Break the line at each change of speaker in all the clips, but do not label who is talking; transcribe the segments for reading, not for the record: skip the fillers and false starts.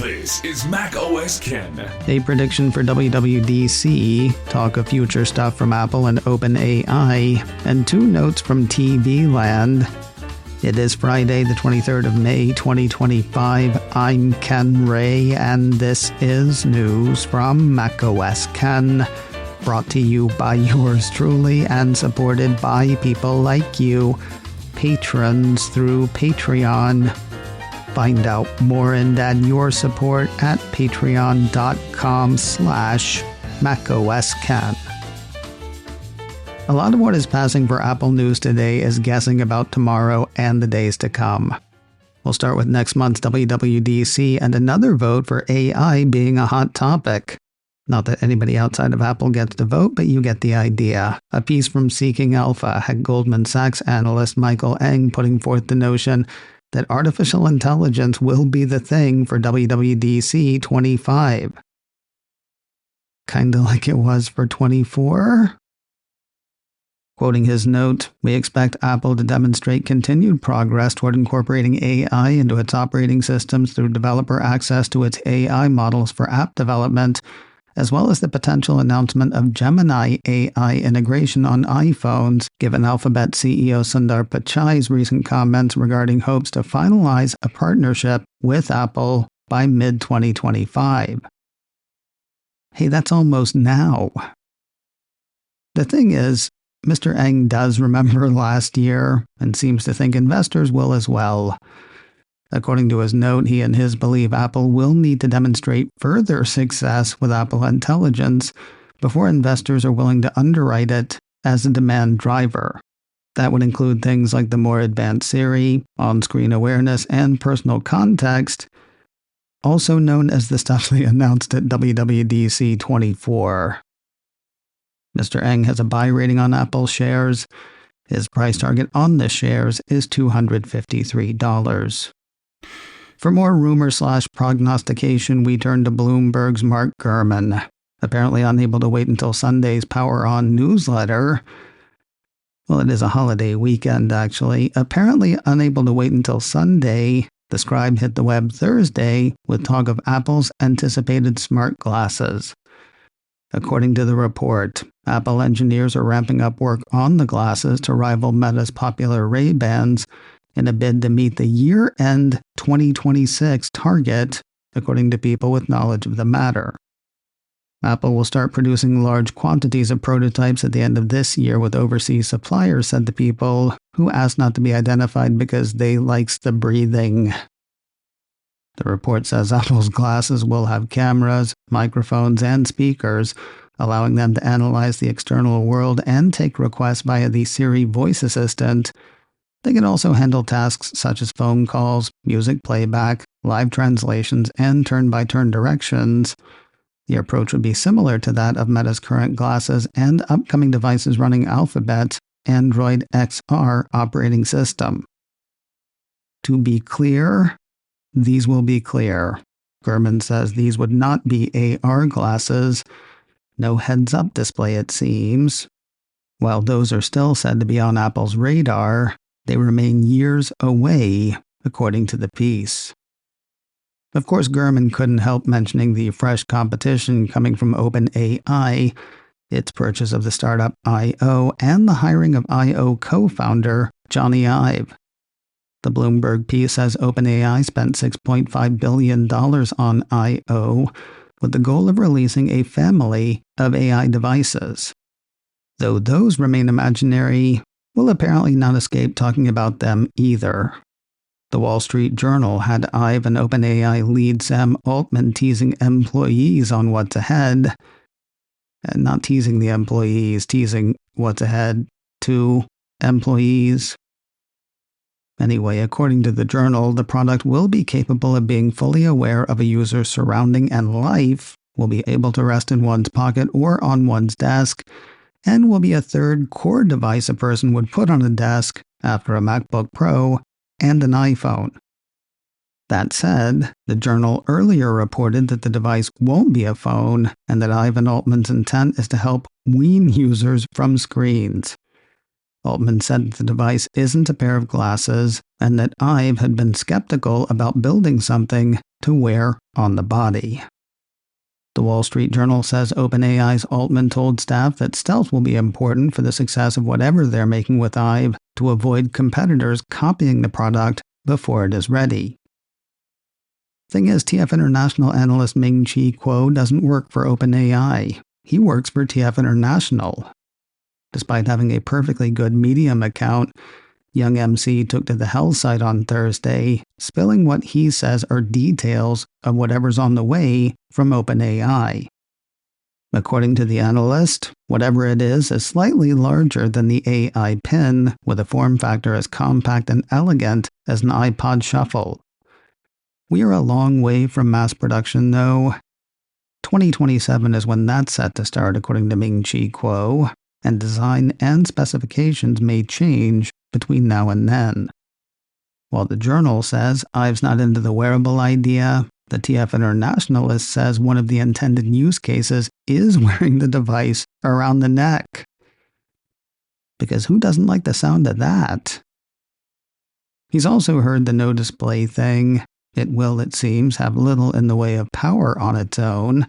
This is Mac OS Ken.
A prediction for WWDC, talk of future stuff from Apple and OpenAI, and 2 notes from TV land. It is Friday, the 23rd of May, 2025. I'm Ken Ray, and this is news from Mac OS Ken. Brought to you by yours truly and supported by people like you, patrons through Patreon. Find out more and add your support at patreon.com/MacOSCan. A lot of what is passing for Apple news today is guessing about tomorrow and the days to come. We'll start with next month's WWDC and another vote for AI being a hot topic. Not that anybody outside of Apple gets to vote, but you get the idea. A piece from Seeking Alpha had Goldman Sachs analyst Michael Eng putting forth the notion that artificial intelligence will be the thing for WWDC 25. Kinda like it was for 24? Quoting his note, we expect Apple to demonstrate continued progress toward incorporating AI into its operating systems through developer access to its AI models for app development, as well as the potential announcement of Gemini AI integration on iPhones, given Alphabet CEO Sundar Pichai's recent comments regarding hopes to finalize a partnership with Apple by mid-2025. Hey, that's almost now. The thing is, Mr. Eng does remember last year and seems to think investors will as well. According to his note, he and his believe Apple will need to demonstrate further success with Apple Intelligence before investors are willing to underwrite it as a demand driver. That would include things like the more advanced Siri, on-screen awareness, and personal context, also known as the stuff they announced at WWDC 24. Mr. Eng has a buy rating on Apple shares. His price target on the shares is $253. For more rumor/prognostication, we turn to Bloomberg's Mark Gurman, apparently unable to wait until Sunday's Power On newsletter. Well, it is a holiday weekend, actually. Apparently unable to wait until Sunday, the scribe hit the web Thursday with talk of Apple's anticipated smart glasses. According to the report, Apple engineers are ramping up work on the glasses to rival Meta's popular Ray-Bans in a bid to meet the year-end 2026 target, according to people with knowledge of the matter. Apple will start producing large quantities of prototypes at the end of this year with overseas suppliers, said the people, who asked not to be identified because they likes the breathing. The report says Apple's glasses will have cameras, microphones, and speakers, allowing them to analyze the external world and take requests via the Siri voice assistant. They can also handle tasks such as phone calls, music playback, live translations, and turn-by-turn directions. The approach would be similar to that of Meta's current glasses and upcoming devices running Alphabet's Android XR operating system. To be clear, these will be clear. Gurman says these would not be AR glasses. No heads-up display, it seems. While those are still said to be on Apple's radar, they remain years away, according to the piece. Of course, Gurman couldn't help mentioning the fresh competition coming from OpenAI, its purchase of the startup IO, and the hiring of IO co-founder Johnny Ive. The Bloomberg piece says OpenAI spent $6.5 billion on IO, with the goal of releasing a family of AI devices. Though those remain imaginary, we'll apparently not escape talking about them either. The Wall Street Journal had Ive and OpenAI lead Sam Altman teasing employees on what's ahead. And not teasing the employees, teasing what's ahead to employees. Anyway, according to the journal, the product will be capable of being fully aware of a user's surrounding and life, will be able to rest in one's pocket or on one's desk, and will be a third core device a person would put on a desk after a MacBook Pro and an iPhone. That said, the journal earlier reported that the device won't be a phone and that Ive and Altman's intent is to help wean users from screens. Altman said the device isn't a pair of glasses and that Ives had been skeptical about building something to wear on the body. The Wall Street Journal says OpenAI's Altman told staff that stealth will be important for the success of whatever they're making with Ives to avoid competitors copying the product before it is ready. Thing is, TF International analyst Ming-Chi Kuo doesn't work for OpenAI. He works for TF International. Despite having a perfectly good Medium account, young MC took to the hell site on Thursday, spilling what he says are details of whatever's on the way from OpenAI. According to the Analyst, whatever it is slightly larger than the AI Pin, with a form factor as compact and elegant as an iPod Shuffle. We are a long way from mass production, though. 2027 is when that's set to start, according to Ming-Chi Kuo, and design and specifications may change between now and then. While the Journal says Ives not into the wearable idea, the TF Internationalist says one of the intended use cases is wearing the device around the neck. Because who doesn't like the sound of that? He's also heard the no display thing. It will, it seems, have little in the way of power on its own.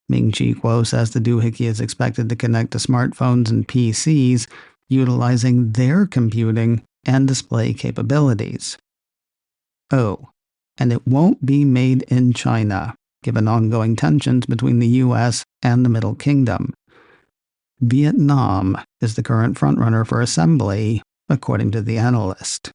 Ming-Chi Kuo says the doohickey is expected to connect to smartphones and PCs, utilizing their computing and display capabilities. Oh, and it won't be made in China, given ongoing tensions between the US and the Middle Kingdom. Vietnam is the current frontrunner for assembly, according to the Analyst.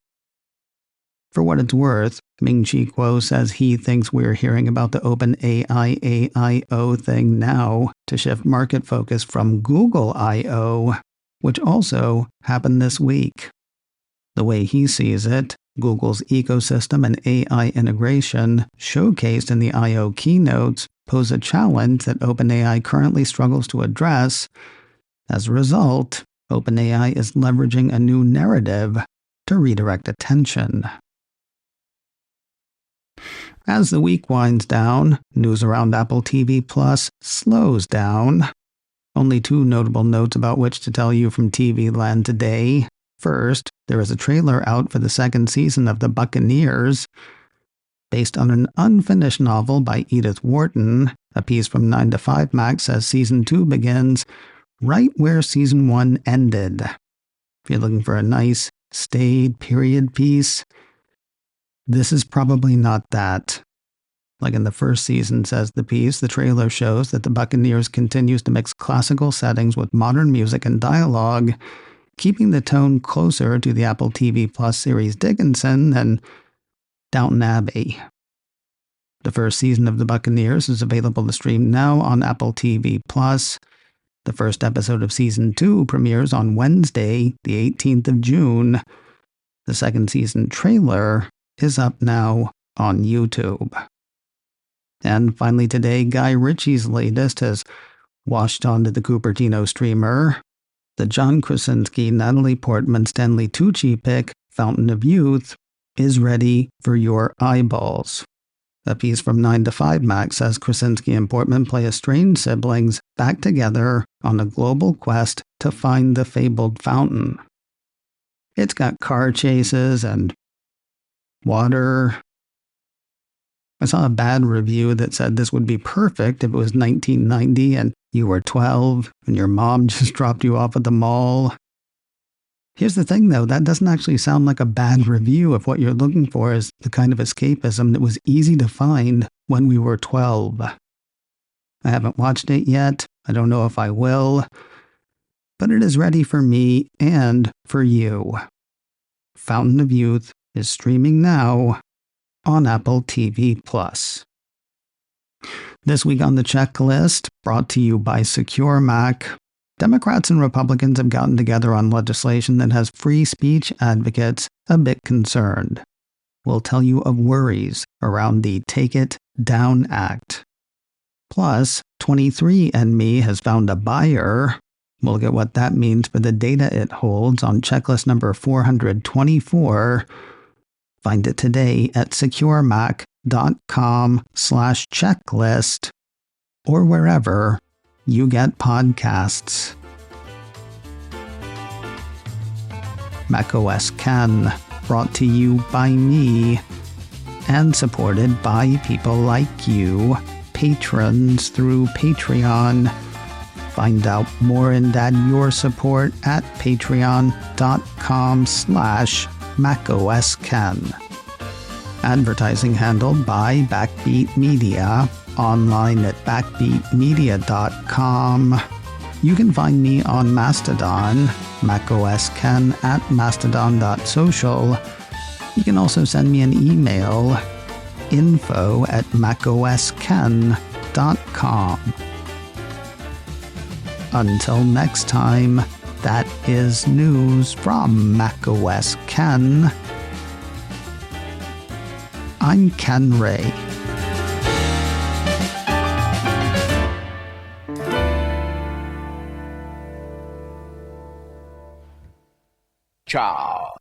For what it's worth, Ming-Chi Kuo says he thinks we're hearing about the OpenAIAIo thing now to shift market focus from Google I.O., which also happened this week. The way he sees it, Google's ecosystem and AI integration, showcased in the I.O. keynotes, pose a challenge that OpenAI currently struggles to address. As a result, OpenAI is leveraging a new narrative to redirect attention. As the week winds down, news around Apple TV Plus slows down. Only two notable notes about which to tell you from TV land today. First, there is a trailer out for the second season of The Buccaneers. Based on an unfinished novel by Edith Wharton, a piece from 9 to 5 Mac says Season 2 begins right where Season 1 ended. If you're looking for a nice, staid period piece, this is probably not that. Like in the first season, says the piece, the trailer shows that the Buccaneers continues to mix classical settings with modern music and dialogue, keeping the tone closer to the Apple TV Plus series Dickinson than Downton Abbey. The first season of The Buccaneers is available to stream now on Apple TV Plus. The first episode of Season 2 premieres on Wednesday, the 18th of June. The second season trailer is up now on YouTube. And finally today, Guy Ritchie's latest has washed onto the Cupertino streamer. The John Krasinski, Natalie Portman, Stanley Tucci pick, Fountain of Youth, is ready for your eyeballs. A piece from 9 to 5 Mac says Krasinski and Portman play estranged siblings back together on a global quest to find the fabled fountain. It's got car chases and water. I saw a bad review that said this would be perfect if it was 1990 and you were 12 and your mom just dropped you off at the mall. Here's the thing though, that doesn't actually sound like a bad review if what you're looking for is the kind of escapism that was easy to find when we were 12. I haven't watched it yet, I don't know if I will, but it is ready for me and for you. Fountain of Youth is streaming now on Apple TV Plus. This week on the checklist, brought to you by Secure Mac, Democrats and Republicans have gotten together on legislation that has free speech advocates a bit concerned. We'll tell you of worries around the Take It Down Act. Plus, 23andMe has found a buyer. We'll get what that means for the data it holds on checklist number 424. Find it today at securemac.com/checklist or wherever you get podcasts. macOS Ken, brought to you by me and supported by people like you, patrons through Patreon. Find out more and add your support at patreon.com/macOSKen. Advertising handled by Backbeat Media, online at backbeatmedia.com. You can find me on Mastodon, macOSKen at mastodon.social. You can also send me an email, info@macosken.com. Until next time, that is news from macOS Ken. I'm Ken Ray.
Ciao.